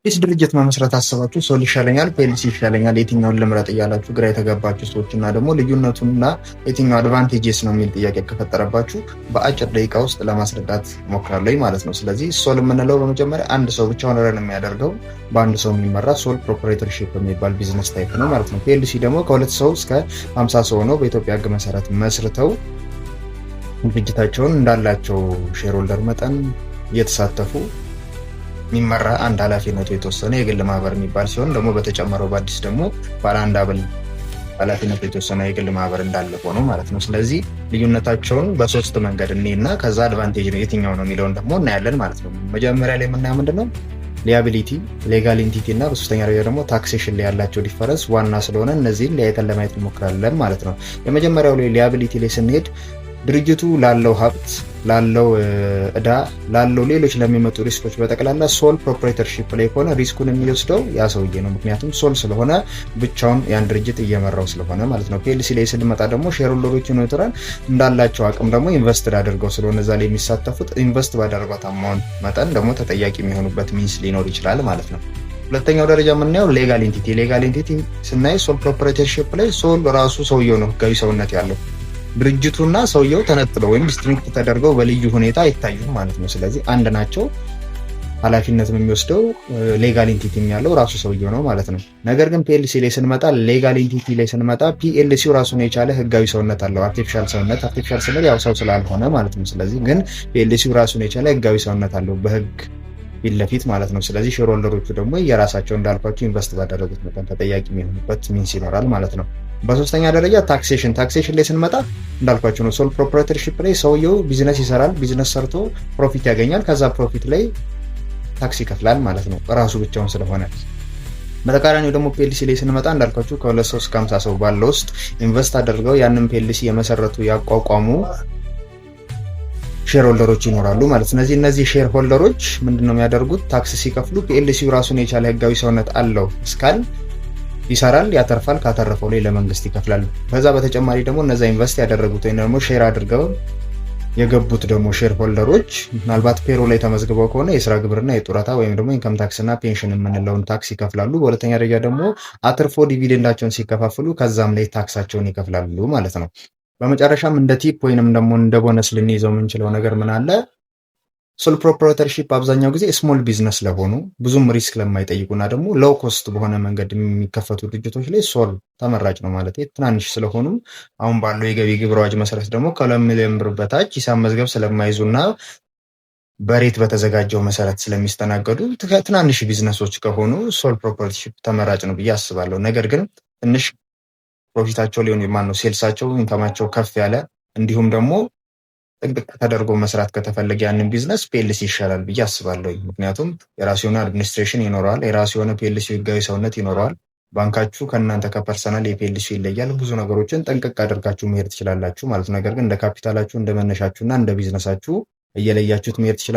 አዲስ ድርጅት መመስረት አሰባችሁ ሶል ይሻለኛል ፒኤልሲ ይሻለኛል የትኛውን ልምረጥ እያላችሁ ግራ የተጋባችሁ ሰዎች እና ደግሞ ልዩነቱንና የትኛው አድቫንቴጅስ ነው የሚል ጥያቄ ከፈጠረባችሁ በአጭር ደቂቃ ውስጥ ለማስረዳት ሞክራለሁ ማለት ነው። ስለዚህ ሶል የምንለው በመጀመሪያ አንድ ሰው ብቻውን ረን የሚያደርገው በአንድ ሰው የሚመራ ሶል ፕሮፕራይተርሺፕ የሚባል ቢዝነስ ታይፕ ነው ማለት ነው። ፒኤልሲ ደግሞ ከሁለት ሰው እስከ 50 ሰው ነው በኢትዮጵያ ሕግ መሰረት መስርተው ድርጅታቸውን እንዳላቸው ሼርሆልደር መጠን እየተሳተፉ የሚመራ አንድ ኃላፊነቱ የተወሰነ የግል ማህበር የሚባል ሲሆን ደግሞ በተጨመረው በአዲስ ደግሞ ባለ አንድ አባል ኃላፊነቱ የተወሰነ የግል ማህበር እንዳለ ሆኖ ማለት ነው። ስለዚህ ልዩነታቸውን በሶስት መንገድ እኔና ከዛ አድቫንቴጅ ነው የትኛው ነው የሚለውን ደግሞ እናያለን ማለት ነው። መጀመሪያ ላይ የምናየው ምንድነው ሊያቢሊቲ፣ ሌጋል ኢንቲቲ እና በሶስተኛ ደረጃ ደግሞ ታክሴሽን ላይ ያላቸው ዲፈረንስ ዋና ስለሆነ እነዚህን ለያይተን ለማየት እንሞክራለን ማለት ነው። የመጀመሪያው ላይ ሊያቢሊቲ ላይ ስንሄድ ድርጅቱ ላለው ሀብት፣ ላለው እዳ፣ ላለው ሌሎች ለሚመጡ ሪስኮች በጠቅላላ ሶል ፕሮፕራይተርሺፕ ላይ ከሆነ ሪስኩን የሚወስደው ያ ሰውዬ ነው። ምክንያቱም ሶል ስለሆነ ብቻውን ያን ድርጅት እየመራው ስለሆነ ማለት ነው። ፒኤልሲ ላይ ስንመጣ ደግሞ ሼርሆልደሮች ኒውትራል እንዳላቸው አቅም ደግሞ ኢንቨስት አድርገው ስለሆነ እዛ ላይ የሚሳተፉት ኢንቨስት ባደረጓት አማውንት መጠን ደግሞ ተጠያቂ የሚሆኑበት ሚንስ ሊኖር ይችላል ማለት ነው። ሁለተኛው ደረጃ የምናየው ሌጋል ኢንቲቲ። ሌጋል ኢንቲቲ ስናይ ሶል ፕሮፕራይተርሺፕ ላይ ሶል ራሱ ሰውየው ነው ህጋዊ ሰውነት ያለው ድርጅቱና ሰውየው ተነጥለው ወይም ዲስቲንክት ተደርገው በልዩ ሁኔታ አይታዩም ማለት ነው። ስለዚህ አንድ ናቸው። ኃላፊነት የሚወስደው ሌጋል ኢንቲቲ ያለው ራሱ ሰውየው ነው ማለት ነው። ነገር ግን ፒኤልሲ ላይ ስንመጣ ሌጋል ኢንቲቲ ላይ ስንመጣ ፒኤልሲው ራሱን የቻለ ህጋዊ ሰውነት አለው። አርቲፊሻል ሰውነት፣ አርቲፊሻል ስንል ያው ሰው ስላልሆነ ማለት ነው። ስለዚህ ግን ፒኤልሲው ራሱን የቻለ ህጋዊ ሰውነት አለው በህግ ፊት ለፊት ማለት ነው። ስለዚህ ሼርሆልደሮቹ ደግሞ የራሳቸው እንዳልኳቸው ኢንቨስት ባደረጉት መጠን ተጠያቂ የሚሆኑበት ሚንስ ይኖራል ማለት ነው። በሶስተኛ ደረጃ ታክሴሽን ላይ ስንመጣ እንዳልኳቸው ነው። ሶል ፕሮፕራይተርሺፕ ላይ ሰውየው ቢዝነስ ይሰራል፣ ቢዝነስ ሰርቶ ፕሮፊት ያገኛል። ከዛ ፕሮፊት ላይ ታክስ ይከፍላል ማለት ነው ራሱ ብቻውን ስለሆነ። በተቃራኒው ደግሞ ፒኤልሲ ላይ ስንመጣ እንዳልኳቸው ከሁለት ሰው እስከ 50 ሰው ባለው ውስጥ ኢንቨስት አድርገው ያንን ፒኤልሲ የመሰረቱ ያቋቋሙ ሼርሆልደሮች ይኖራሉ ማለት ነው። እነዚህ ሼርሆልደሮች ምንድነው የሚያደርጉት? ታክስ ሲከፍሉ ፒኤልሲው ራሱን የቻለ ህጋዊ ሰውነት አለው እስካል ይሰራል፣ ያተርፋል። ካተረፈው ላይ ለመንግስት ይከፍላል። ከዛ በተጨማሪ ደግሞ እነዛ ኢንቨስት ያደረጉት ወይ ደግሞ ሼር አድርገው የገቡት ደግሞ ሼርሆልደሮች ምናልባት ፔሮ ላይ ተመዝግበው ከሆነ የስራ ግብርና የጡረታ ወይም ደግሞ ኢንከም ታክስ እና ፔንሽን የምንለውን ታክስ ይከፍላሉ። በሁለተኛ ደረጃ ደግሞ አትርፎ ዲቪደንዳቸውን ሲከፋፍሉ ከዛም ላይ ታክሳቸውን ይከፍላሉ ማለት ነው። በመጨረሻም እንደ ቲፕ ወይንም ደግሞ እንደ ቦነስ ልንይዘው የምንችለው ነገር ምን አለ? ሶል ፕሮፕራይተርሺፕ አብዛኛው ጊዜ ስሞል ቢዝነስ ለሆኑ ብዙም ሪስክ ለማይጠይቁና ደግሞ ሎው ኮስት በሆነ መንገድ የሚከፈቱ ድርጅቶች ላይ ሶል ተመራጭ ነው ማለት ትናንሽ ስለሆኑ አሁን ባለው የገቢ ግብር አዋጅ መሰረት ደግሞ ከ2 ሚሊዮን ብር በታች ሂሳብ መዝገብ ስለማይዙና በሬት በተዘጋጀው መሰረት ስለሚስተናገዱ ትናንሽ ቢዝነሶች ከሆኑ ሶል ፕሮፕራይተርሺፕ ተመራጭ ነው ብዬ አስባለሁ። ነገር ግን ትንሽ ፕሮፊታቸው ሊሆን ነው ሴልሳቸው ኢንካማቸው ከፍ ያለ እንዲሁም ደግሞ ጥንቅቅ ተደርጎ መስራት ከተፈለገ ያንን ቢዝነስ ፒኤልሲ ይሻላል ብዬ አስባለሁ። ምክንያቱም የራሱ የሆነ አድሚኒስትሬሽን ይኖረዋል፣ የራሱ የሆነ ፒኤልሲ ህጋዊ ሰውነት ይኖረዋል። ባንካችሁ ከእናንተ ከፐርሰናል የፒኤልሲ ይለያል። ብዙ ነገሮችን ጥንቅቅ አድርጋችሁ መሄድ ትችላላችሁ ማለት ነው። ነገር ግን እንደ ካፒታላችሁ እንደ መነሻችሁና እንደ ቢዝነሳችሁ እየለያችሁት መሄድ ትችላላችሁ።